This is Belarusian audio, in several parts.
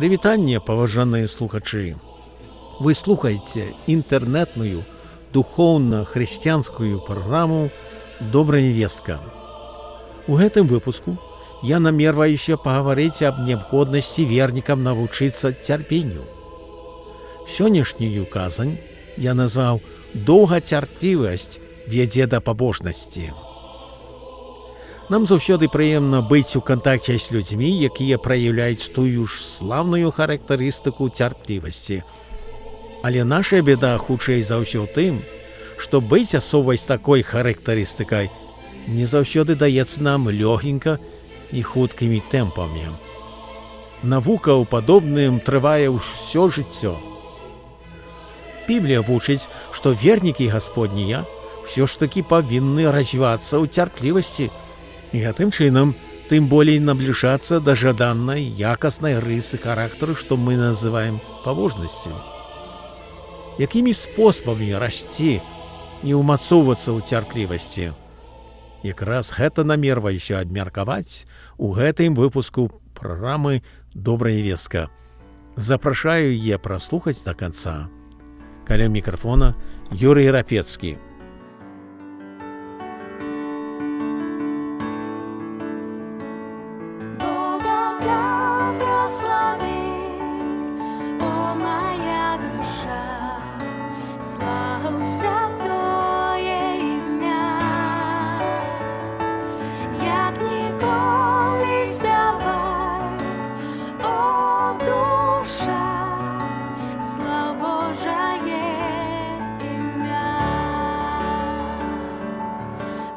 Прывітанне, паважаныя слухачы. Вы слухаеце інтэрнэтную духоўна-хрысціянскую праграму «Добрая вестка». У гэтым выпуску я намерваюся пагаварыць аб неабходнасці вернікам навучыцца цярпенню. Сённяшнюю казань я назваў «Доўгацярплівасць вядзе да пабожнасці». Нам заўсёды прыемна быць у кантакце з людзьмі, якія праяўляюць тую ж слаўную характарыстыку цярплівасці. Але наша бяда хутчэй за ўсё тым, што быць асобай з такой характарыстыкай не заўсёды даецца нам лёгенька і хуткімі тэмпамі. Навука ў падобным трывае ўсё жыццё. Біблія вучыць, што вернікі гасподнія ўсё ж такі павінны развівацца ў цярплівасці і гэтым чынам тым болей набліжацца да жаданай якаснай рысы характару, што мы называем пабожнасцю. Якімі спосабамі расці і ўмацоўвацца ў цярплівасці? Якраз гэта намерваюся абмеркаваць у гэтым выпуску праграмы «Добрая вестка». Запрашаю яе праслухаць да канца. Каля мікрафона Юрый Рапецкі.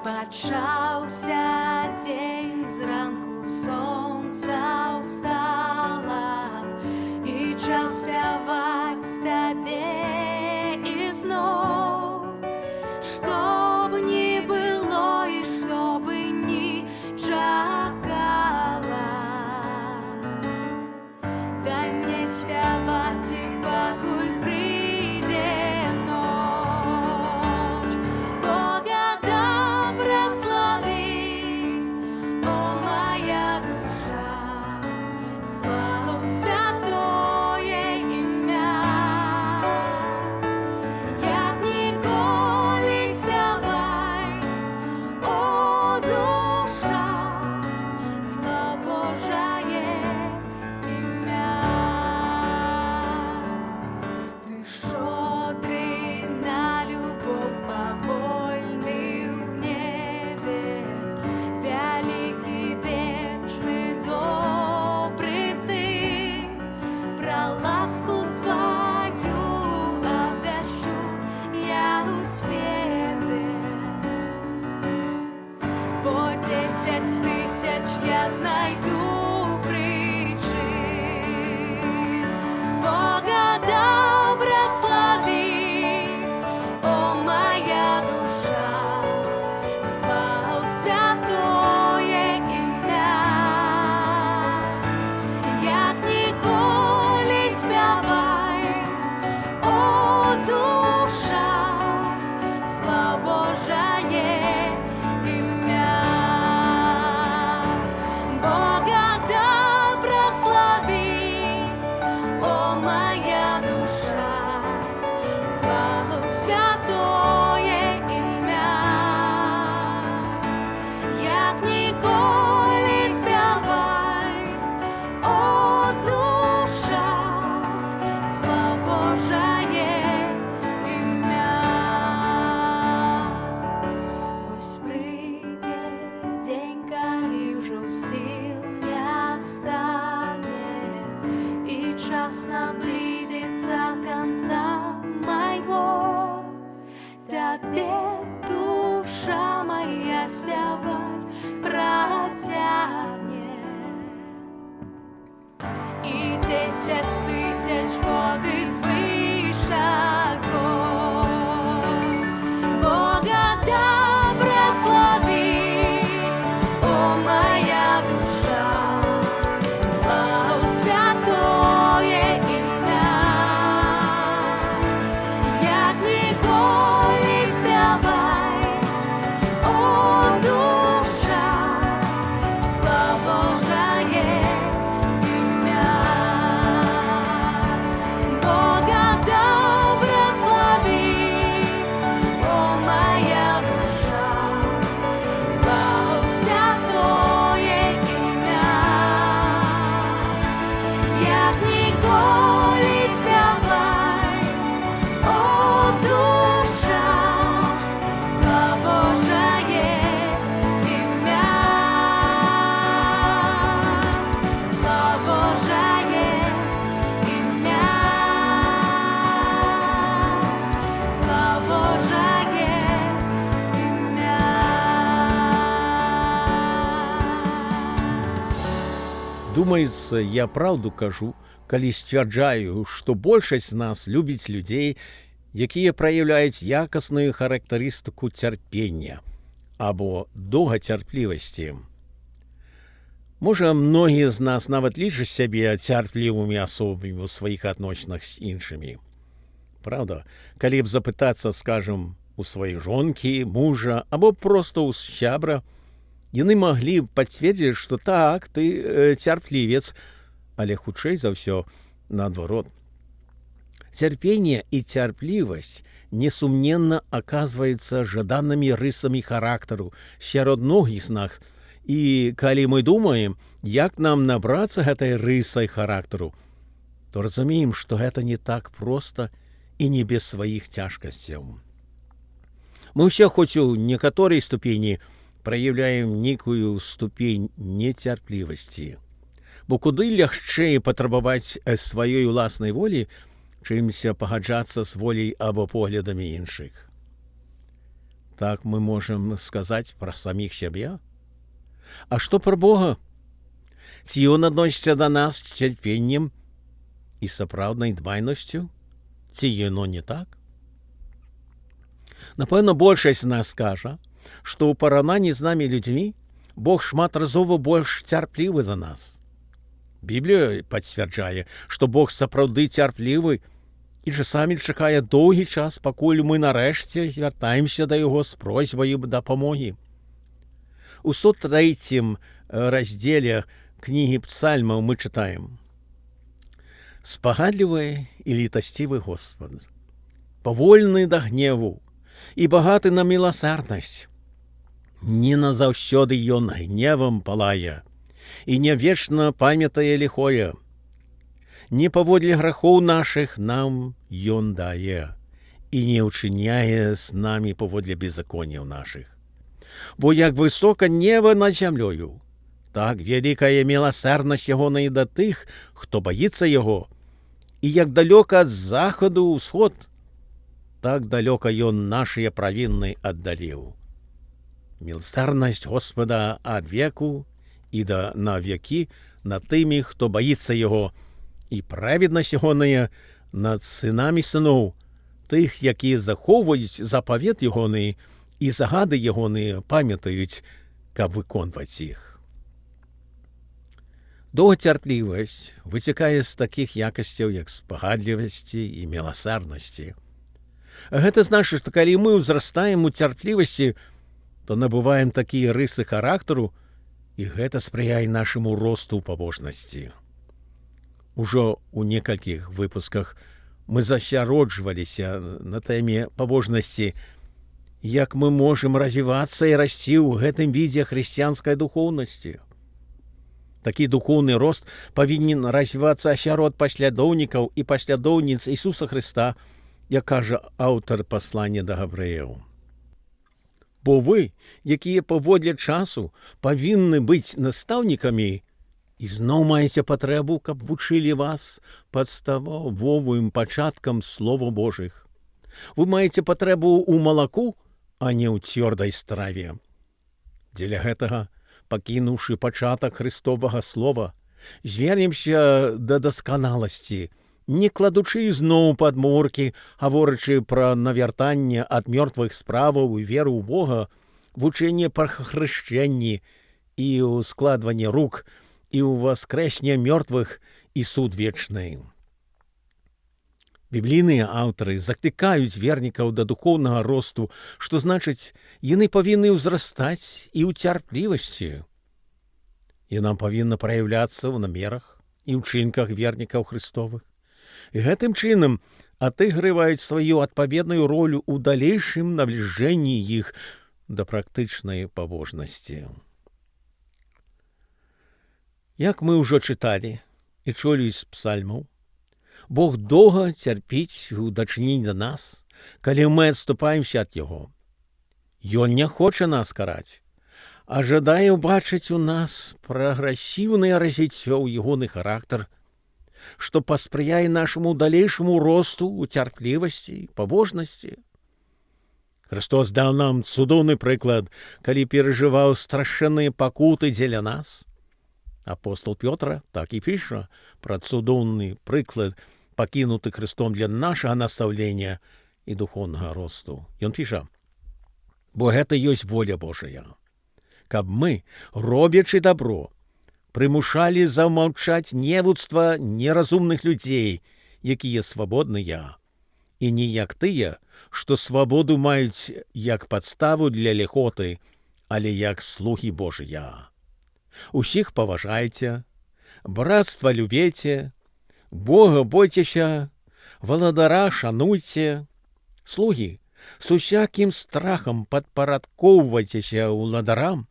Пачаўся дзень, зранку сонца ўстала, і час спяваць табе ізноў. Што б ні было і што бы ні чакала, дай мне спяваць і пакуль прыйдзе ноч. Бога тысяч я знайду причин. Бога добра слави, о моя душа, славу святое ім'я. Як ніколи спявай, о душа, слава Божає. Наблизится конца моего, тебе, душа моя, спявать протягне. И 10 тысяч год звыш таго. Бога добра слави, о моя душа, славу святое ім'я. Як ніколи спявай, о душа, слава Божає ім'я. Думаецца, я праўду кажу, калі сцвярджаю, што большасць з нас любіць людзей, якія праяўляюць якасную характарыстыку цярпення або доўгацярплівасці. Можа, многія з нас нават лічаць сябе цярплівымі асобамі ў сваіх адносінах з іншымі. Праўда, калі б запытацца, скажам, у сваёй жонкі, мужа або проста ў сябра, яны маглі б пацвердзіць, што так, ты цярплівец, але хутчэй за ўсё наадварот. Цярпенне і цярплівасць несумненна аказваецца жаданымі рысамі характару сярод многіх з нас, і калі мы думаем, як нам набрацца гэтай рысай характару, то разумеем, што гэта не так проста і не без сваіх цяжкасцяў. Мы ўсе хоць у некаторай ступені праяўляем нейкую ступень нецярплівасці, бо куды лягчэй патрабаваць сваёй уласнай волі, чымся пагаджацца з воляй або поглядамі іншых. Так мы можам сказаць пра саміх сябе? А што пра Бога? Ці ён адносіцца да нас з цярпеннем і сапраўднай дбайнасцю? Ці яно не так? Напэўна, большасць з нас скажа, што ў параўнанні з намі людзьмі Бог шматразова больш цярплівы за нас. Біблія пацвярджае, што Бог сапраўды цярплівы і часамі чакае доўгі час, пакуль мы нарэшце звяртаемся да яго з просьбай дапамогі. У 103 раздзеле кнігі Псальмаў мы чытаем: «Спагадлівы і літасцівы Господ, павольны да гневу і багаты на міласэрнасць. Не назаўсёды ён гневам палае, і не вечна памятае ліхое. Не паводле грахоў нашых нам ён дае, і не ўчыняе з намі паводле беззаконняў нашых. Бо як высока неба над зямлёю, так вялікая міласэрнасць ягоная да тых, хто баіцца яго, і як далёка ад захаду ўсход, так далёка ён нашыя правіны аддаліў. Міласэрнасць Господа ад веку і да на векі над тымі, хто баіцца яго, і праведнасць ягоная над сынамі сыноў, тых, якія захоўваюць запавет ягоны і загады ягоныя памятаюць, каб выконваць іх». Доўгацярплівасць выцякае з такіх якасцяў, як спагадлівасці і міласэрнасці. Гэта значыць, што калі мы ўзрастаем у цярплівасці, то набываем такія рысы характару, і гэта спрыяе нашаму росту ў пабожнасці. Ужо ў некалькіх выпусках мы засяроджваліся на тэме пабожнасці, як мы можам развівацца і расці ў гэтым відзе хрысціянскай духоўнасці. Такі духоўны рост павінен развівацца сярод паслядоўнікаў і паслядоўніц Ісуса Хрыста, як кажа аўтар паслання да габрэяў. Бо вы, якія паводле часу павінны быць настаўнікамі, і зноў маеце патрэбу, каб вучылі вас падставовым пачаткам слова Божых. Вы маеце патрэбу ў малаку, а не ў цвёрдай страве. Дзеля гэтага, пакінуўшы пачатак Христовага слова, звернемся да дасканаласці, не кладучы зноў падмуркі, гаворачы пра навяртанне ад мёртвых справаў і веру ў Бога, вучэнне пра хрышчэнні і ўскладванне рук, і ўваскрэсне мёртвых і суд вечны. Біблійныя аўтары заклікаюць вернікаў да духоўнага росту, што значыць, яны павінны ўзрастаць і ў цярплівасці. Яна павінна праяўляцца ў намерах і ўчынках вернікаў Христовых. І гэтым чынам адыгрываюць сваю адпаведную ролю ў далейшым набліжэнні іх да практычнай пабожнасці. Як мы ўжо чыталі і чулі з псальмаў, Бог доўга цярпіць у дачыненні да нас, калі мы адступаемся ад Яго. Ён не хоча нас караць, а жадае ўбачыць у нас прагрэсіўнае развіццё ў ягоны характар, што паспрыяе нашаму далейшаму росту ў цярплівасці, пабожнасці. Христос даў нам цудоўны прыклад, калі перажываў страшэнныя пакуты дзеля нас. Апостол Пётр так і піша пра цудоўны прыклад, пакінуты Христом для нашага настаўлення і духоўнага росту. Ён піша: «Бо гэта ёсць воля Божая, каб мы, робячы дабро, прымушалі замаўчаць невуцтва неразумных людзей, якія свабодныя, і не як тыя, што свабоду маюць як падставу для ліхоты, але як слугі Божыя. Усіх паважайце, брацтва любеце, Бога бойцеся, валадара шануйце, слугі, с усякім страхам падпарадкоўвайцеся ўладарам,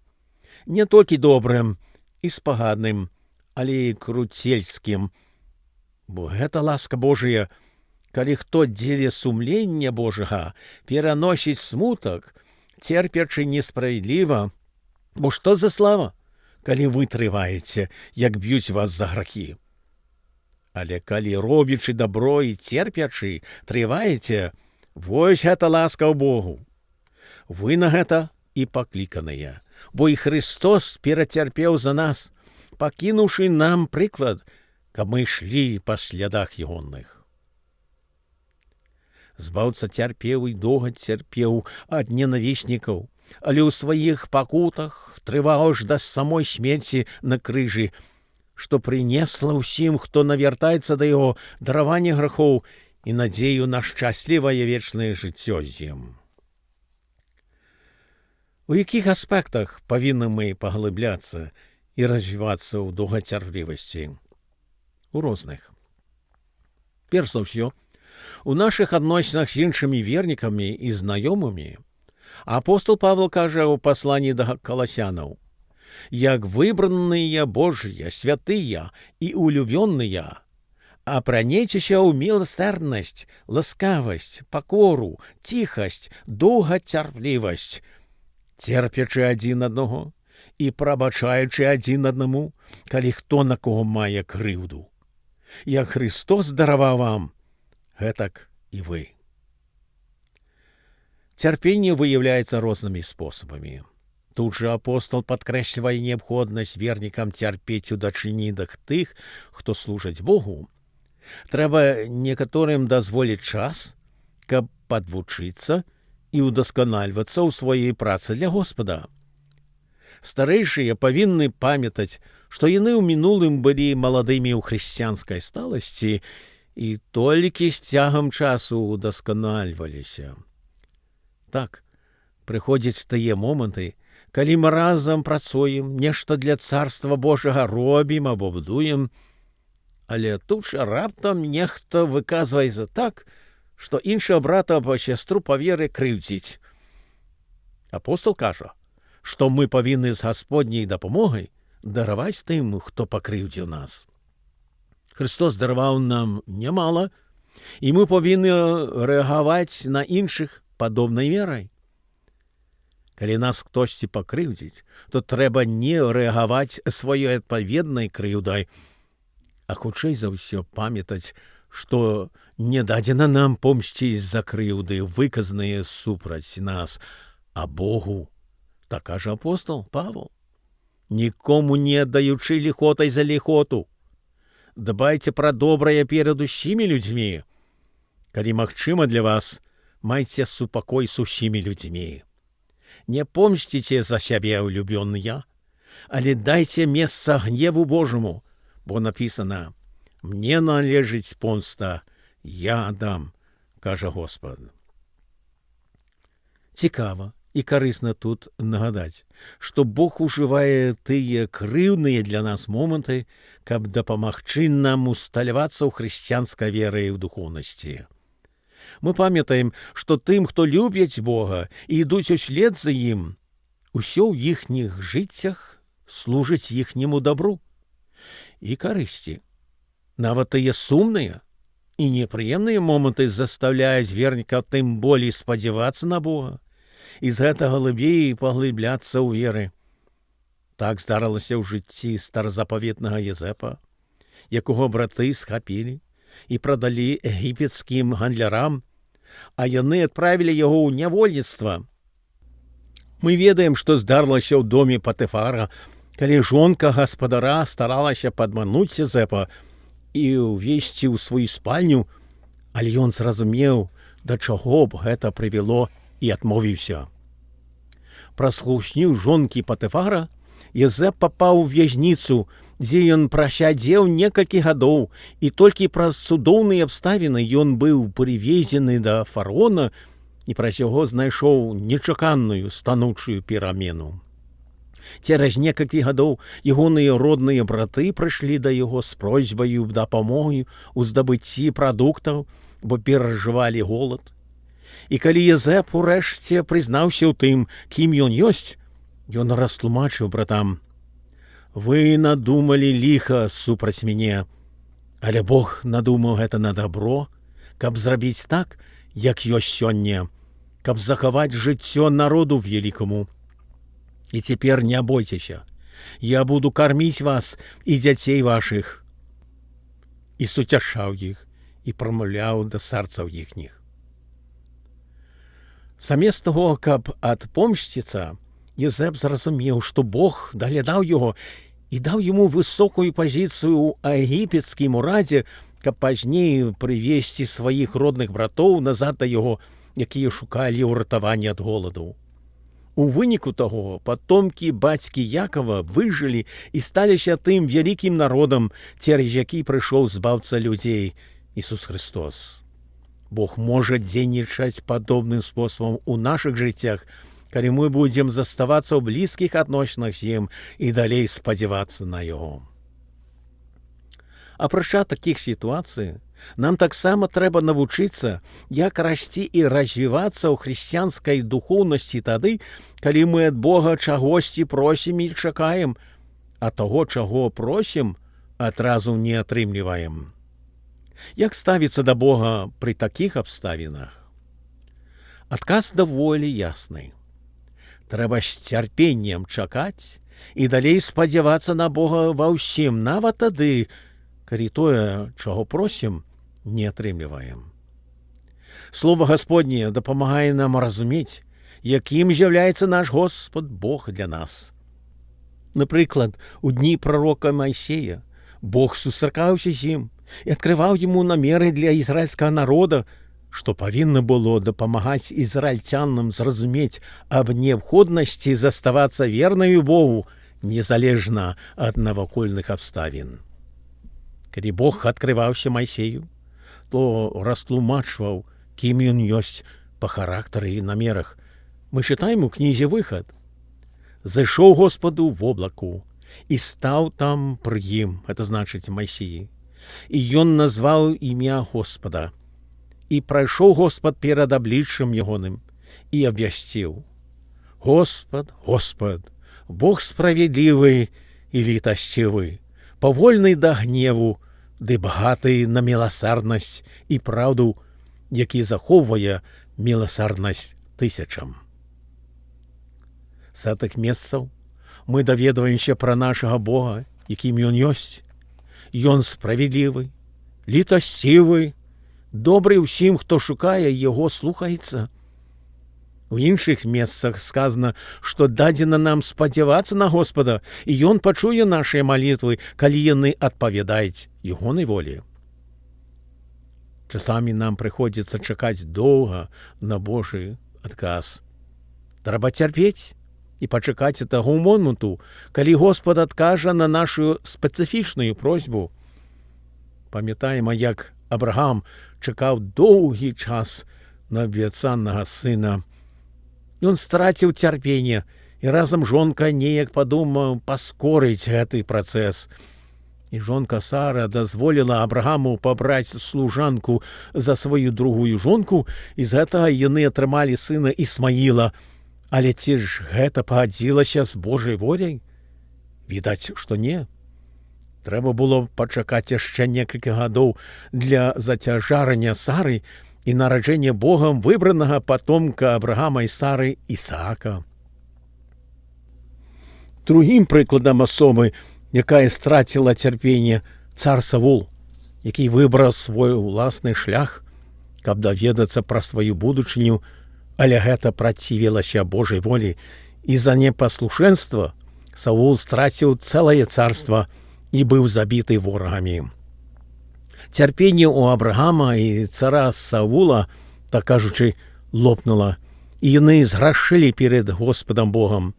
не толькі добрым і спагадным, але і круцельскім, бо гэта ласка Божая, калі хто дзеля сумлення Божага пераносіць смутак, церпячы несправядліва, бо што за слава, калі вы трываеце, як б'юць вас за грахі. Але калі робячы дабро і церпячы трываеце, вось гэта ласка ў Богу. Вы на гэта і пакліканыя, бо і Христос перацярпеў за нас, пакінуўшы нам прыклад, каб мы ішлі па слядах ягоных. Збаўца цярпеў і доўга цярпеў ад ненавіснікаў, але ў сваіх пакутах трываў аж да самой смерці на крыжы, што прынесла ўсім, хто навяртаецца да яго, дараванне грахоў і надзею на шчаслівае вечнае жыццё з ім. У якіх аспектах павінны мы паглыбляцца і развівацца ў доўгацярплівасці? У розных. Перш за ўсё, у нашых адносінах з іншымі вернікамі і знаёмымі апостол Павел кажа ў пасланні да каласянаў: «Як выбраныя Божыя, святыя і улюбёныя, апранейцеся ў міласэрнасць, ласкавасць, пакору, ціхасць, доўгацярплівасць, церпячы адзін аднаго і прабачаючы адзін аднаму, калі хто на кого мае крыўду. Як Христос дараваў вам, гэтак і вы». Цярпенне выяўляецца рознымі спосабамі. Тут жа апостол падкрэслівае неабходнасць вернікам цярпець у дачынінах тых, хто служыць Богу. Трэба некаторым дазволіць час, каб падвучыцца і ўдасканальвацца ў сваёй працы для Господа. Старэйшыя павінны памятаць, што яны ў мінулым былі маладымі ў хрысціянскай сталасці і толькі з цягам часу ўдасканальваліся. Так, прыходзяць тыя моманты, калі мы разам працуем, нешта для царства Божага робім або будуем, але тут жа раптам нехта выказваецца так, што іншага брата або сястру па веры крыўдзіць. Апостол кажа, што мы павінны з Гасподняй дапамогай дараваць тым, хто пакрыўдзіў нас. Христос дараваў нам нямала, і мы павінны рэагаваць на іншых падобнай верай. Калі нас хтосьці пакрыўдзіць, то трэба не рэагаваць сваёй адпаведнай крыўдай, а хутчэй за ўсё памятаць, што не дадзена нам помсціць за крыўды, выказаныя супраць нас, а Богу. Так кажа апостол Павел. Нікому не аддаючы ліхотай за ліхоту. Дбайце пра добрае перад усімі людзьмі. Калі магчыма для вас, майце супакой з усімі людзьмі. Не помсціце за сябе, улюбёныя, але дайце месца гневу Божаму, бо напісана: «Мне належыць помста, я аддам», кажа Господ. Цікава і карысна тут нагадаць, што Бог ужывае тыя крыўдныя для нас моманты, каб дапамагчы нам усталявацца ў хрысціянскай веры і ў духоўнасці. Мы памятаем, што тым, хто любяць Бога і ідуць услед за ім, усё ў іхніх жыццях служыць іхняму дабру і карысці. Нават тыя сумныя і непрыемныя моманты застаўляюць верніка тым болей спадзявацца на Бога і з гэтага глыбей паглыбляцца ў веры. Так здарылася ў жыцці старазапаветнага Езэпа, якога браты схапілі і прадалі егіпецкім гандлярам, а яны адправілі яго ў нявольніцтва. Мы ведаем, што здарылася ў доме Патыфара, Калі жонка гаспадара старалася падмануць Езэпа і ўвесці ў сваю спальню, але ён зразумеў, да чаго б гэта прывяло, і адмовіўся. Праз хлусню жонкі Патыфара Езэп папаў у в'язніцу, дзе ён прасядзеў некалькі гадоў, і толькі праз цудоўныя абставіны ён быў прывезены да фараона і праз яго знайшоў нечаканую станоўчую перамену. Цераз некалькі гадоў ягоныя родныя браты прыйшлі да яго з просьбаю дапамогі ў здабыцці прадуктаў, бо перажывалі голад. І калі Езэп урэшце прызнаўся ў тым, кім ён ёсць, ён растлумачыў братам: «Вы надумалі ліха супраць мяне, але Бог надумаў гэта на дабро, каб зрабіць так, як ёсць сёння, каб захаваць жыццё народу великаму. І цяпер не бойцеся, я буду карміць вас і дзяцей вашых». І суцяшаў іх, і прамаўляў да сэрцаў іхніх. Замест таго, каб адпомсціцца, Езэп зразумеў, што Бог даглядаў яго і даў яму высокую пазіцыю ў егіпецкім урадзе, каб пазней прывесці сваіх родных братоў назад да яго, якія шукалі ўратавання ад голаду. У выніку таго патомкі бацькі Якова выжылі і сталіся тым вялікім народам, цераз які прыйшоў збаўца людзей Ісус Христос. Бог можа дзейнічаць падобным спосабам у нашых жыццях, калі мы будзем заставацца ў блізкіх адносінах з ім і далей спадзявацца на яго. Апрача такіх сітуацый, нам таксама трэба навучыцца, як расці і развівацца ў хрысціянскай духоўнасці тады, калі мы ад Бога чагосьці просім і чакаем, а таго, чаго просім, адразу не атрымліваем. Як ставіцца да Бога пры такіх абставінах? Адказ даволі ясны. Трэба з цярпеннем чакаць і далей спадзявацца на Бога ва ўсім, нават тады, калі тое, чаго просім, не атрымліваем. Слова Гасподняе дапамагае нам разумець, якім з'яўляецца наш Господ Бог для нас. Напрыклад, у дні прарока Майсея Бог сустракаўся з ім і адкрываў яму намеры для ізраільскага народа, што павінна было дапамагаць ізраільцянам зразумець аб неабходнасці заставацца вернымі Богу, незалежна ад навакольных абставін. Калі Бог адкрываўся Майсею, то растлумачваў, кім ён ёсць па характары і намерах. Мы чытаем у кнізе «Выхад». «Зайшоў Господу в облаку і стаў там пры ім», это значыць Майсеі, «і ён назваў імя Господа. І прайшоў Господ перад абліччам ягоным і абвясціў: Господ, Господ, Бог справедлівы і літасцівы, павольны да гневу, ды багаты на міласарнасць і праўду, які захоўвае міласарнасць тысячам». З гэтых месцаў мы даведваемся пра нашага Бога, якім ён ёсць. Ён справедлівы, літасцівы, добры ўсім, хто шукае яго, слухаецца. У іншых месцах сказана, што дадзена нам спадзявацца на Господа, і ён пачуе нашыя малітвы, калі яны адпавядаюць ягонай волі. Часамі нам прыходзіцца чакаць доўга на Божы адказ. Трэба цярпець і пачакаць таго моманту, калі Господ адкажа на нашу спецыфічную просьбу. Памятаем, як Абрагам чакаў доўгі час на абяцанага сына. Ён страціў цярпенне, і разам жонка неяк падумаў паскорыць гэты працэс. І жонка Сара дазволіла Абрагаму пабраць служанку за сваю другую жонку, і з гэтага яны атрымалі сына Ісмаіла. Але ці ж гэта пагадзілася з Божай воляй? Відаць, што не. Трэба было пачакаць яшчэ некалькі гадоў для зацяжарання Сары і нараджэння Богам выбранага патомка Абрагама і Сары Ісаака. Другім прыкладам асобы, якая страціла цярпенне, цар Саул, які выбраў свой уласны шлях, каб даведацца пра сваю будучыню, але гэта працівілася Божай волі, і за непаслушэнства Саул страціў цэлае царства і быў забіты ворагамі. Цярпенне ў Абрагама і цара Саула, так кажучы, лопнула, і яны зграшылі перед Господам Богом.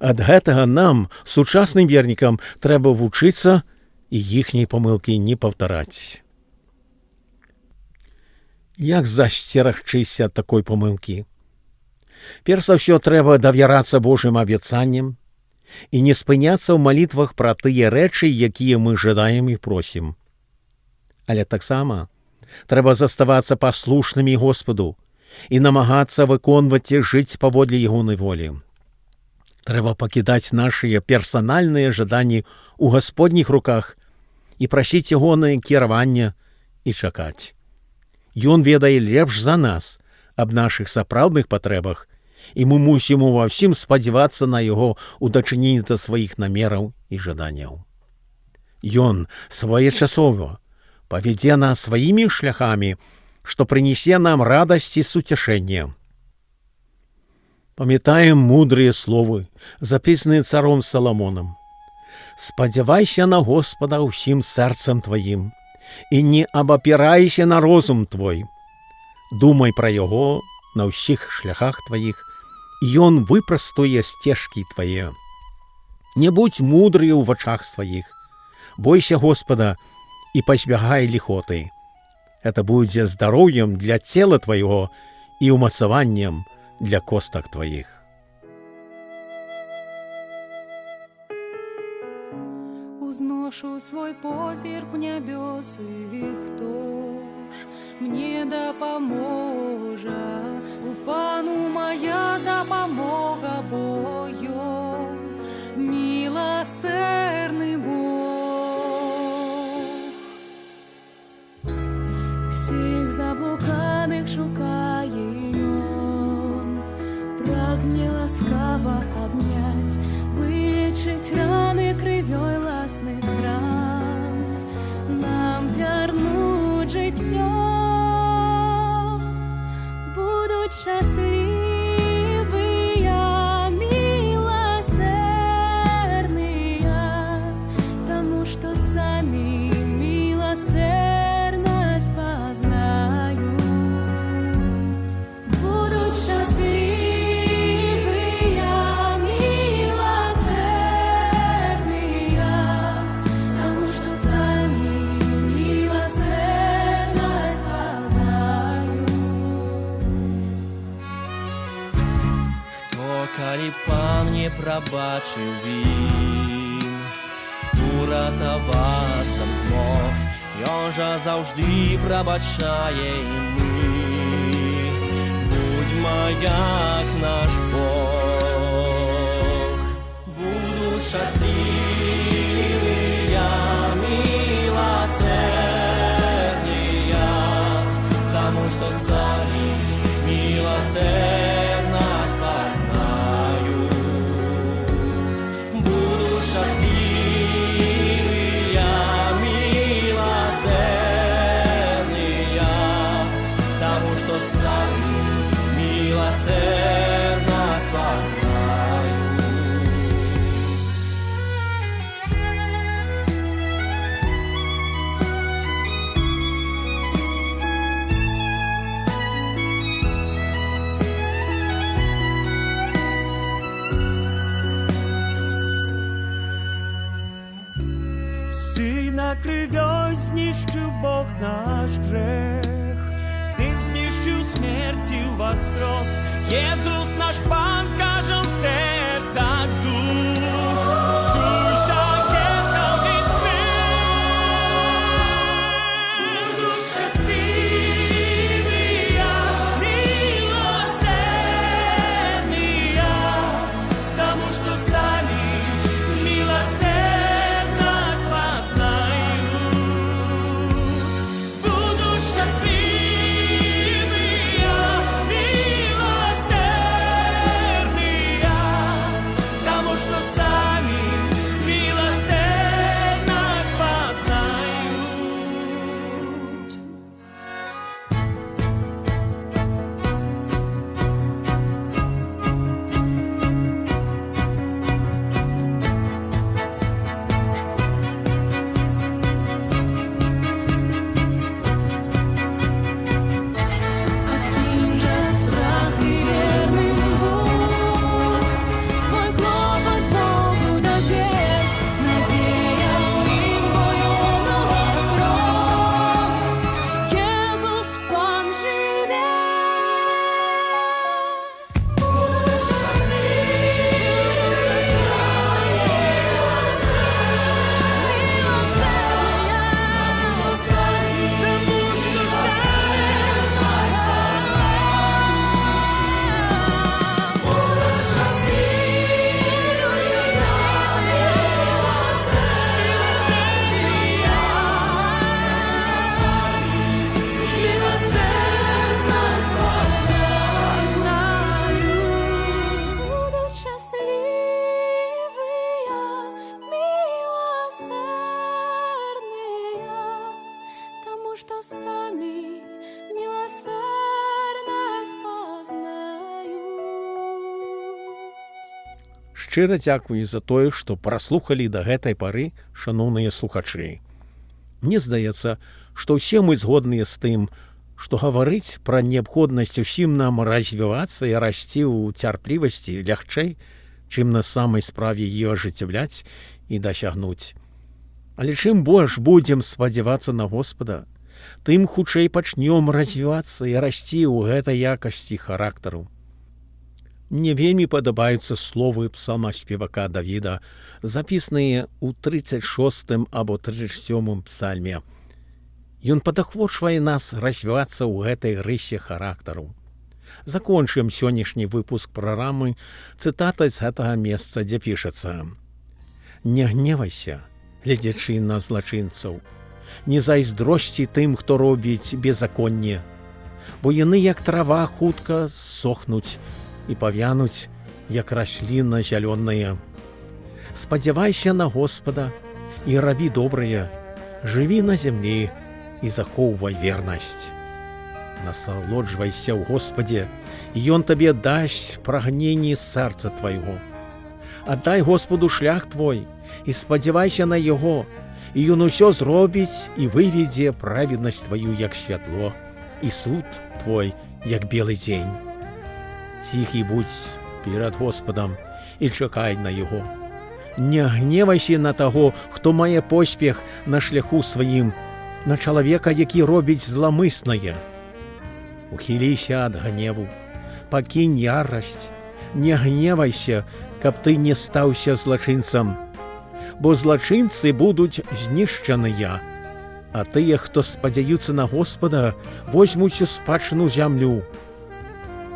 Ад гэтага нам, сучасным вернікам, трэба вучыцца і іхняй памылкі не паўтараць. Як засцерагчыся ад такой памылкі? Перш за ўсё трэба давярацца Божым абяцанням і не спыняцца ў малітвах пра тыя рэчы, якія мы жадаем і просім. Але таксама трэба заставацца паслушнымі Господу і намагацца выконваць і жыць паводле ягонай волі. Трэба пакідаць нашыя персанальныя жаданні ў Гасподніх руках і прасіць ягонае кіраванне і чакаць. Ён ведае лепш за нас аб нашых сапраўдных патрэбах, і мы мусім ува ўсім спадзявацца на яго ў дачыненні да сваіх намераў і жаданняў. Ён своечасова павядзе нас сваімі шляхамі, што прынесе нам радасць і суцяшэнне. Памятаем мудрыя словы, запісаныя царом Саламонам. «Спадзявайся на Господа ўсім сэрцам тваім і не абапірайся на розум твой. Думай пра яго на ўсіх шляхах тваіх, і ён выпрастуе сцежкі твае. Не будзь мудры ў вачах сваіх, бойся Господа і пазбягай ліхоты. Это будзе здароўем для цела твайго і ўмацаваннем для костак твоих». Узношу свой позір в нябёсы, хто ж мне дапаможа? У Пану моя дапамога, бо ён міласэрны Бог. Всіх заблуканых шукае ён, прагне ласкава абняць, вылечыць раны крывёй ласных ран, нам вярнуць жыццё. Будуць шчаслівыя, міласэрныя, таму што самі міласэрнасць пазнаюць. Будуць шчаслівыя, міласэрныя, таму што самі міласэрнасць пазнаюць. Хто, калі Пан не прабачыў він, уратавацца б змог, ён жа заўжды прабачае і мы. Будзьма як наш Бог. Будуць шчаслівыя, міласэрныя, таму што самі міласэрнасць пазнаюць. Будуць шчаслівыя, міласэрныя, таму што самі міласэрнасць пазнаюць. Сына крывёй знішчыў Бог наш грэх, Сын знішчыў смерці воскрес. Jesús наш Пан кажа в серцях дух. Чуйся, кетовий світ. Будуть щасливі, милосердні, тому що самі милосердность познають. Будуть щасливі, милосердні, тому що Шчыра дзякую за тое, што праслухалі да гэтай пары, шаноўныя слухачы. Мне здаецца, што ўсе мы згодныя з тым, што гаварыць пра неабходнасць усім нам развівацца і расці ў цярплівасці лягчэй, чым на самай справе ее ажыццяўляць і дасягнуць. Але чым больш будзем спадзявацца на Господа, тым хутчэй пачнём развівацца і расці ў гэтай якасці характару. Мне вельмі падабаюцца словы псалмаспевака Давіда, запісныя ў 36 або 37 псальме. Ён падахвочвае нас развівацца ў гэтай рысе характару. Закончым сённяшні выпуск праграмы цытатай з гэтага месца, дзе пішацца: «Не гневайся, гледзячы на злачынцаў, не зайздросці тым, хто робіць беззаконне, бо яны, як трава, хутка сохнуць і павянуць, як расліна зялёная. Спадзявайся на Господа і рабі добрае, жыві на зямлі і захоўвай вернасць. Насалоджвайся ў Господе, і Ён табе дасць прагненні сэрца твайго. Аддай Господу шлях твой і спадзявайся на Яго, і Ён усё зробіць і выведзе праведнасць тваю, як святло, і суд твой, як белы дзень. Ціхі будзь перад Господам і чакай на Яго. Не гневайся на таго, хто мае поспех на шляху сваім, на чалавека, які робіць зламыснае. Ухіліся ад гневу, пакінь ярасць, не гневайся, каб ты не стаўся злачынцам, бо злачынцы будуць знішчаныя, а тыя, хто спадзяюцца на Господа, возьмуць у спадчыну зямлю.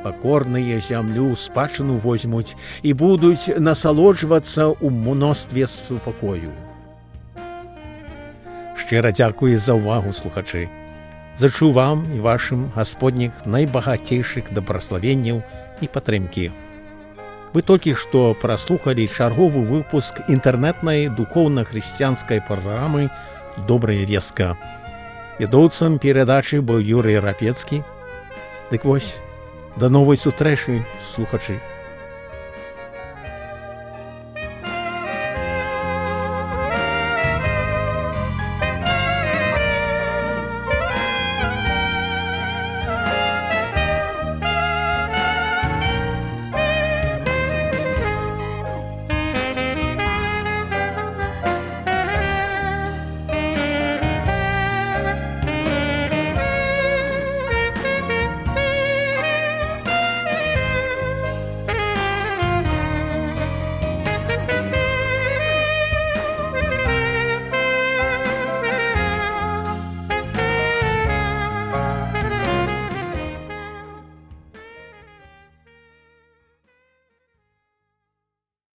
Пакорныя зямлю ў спадчыну возьмуць і будуць насалоджвацца ў мностве супакою». Шчыра дзякую за ўвагу, слухачы. Зачу вам і вашым Гасподніх найбагацейшых дабраславенняў і падтрымкі. Вы толькі што праслухалі чарговы выпуск інтэрнэтнай духоўна-хрысціянскай праграмы «Добрая вестка». Вядоўцам перадачы быў Юрый Рапецкі. Дык вось, да новай сустрэчы, слухачы.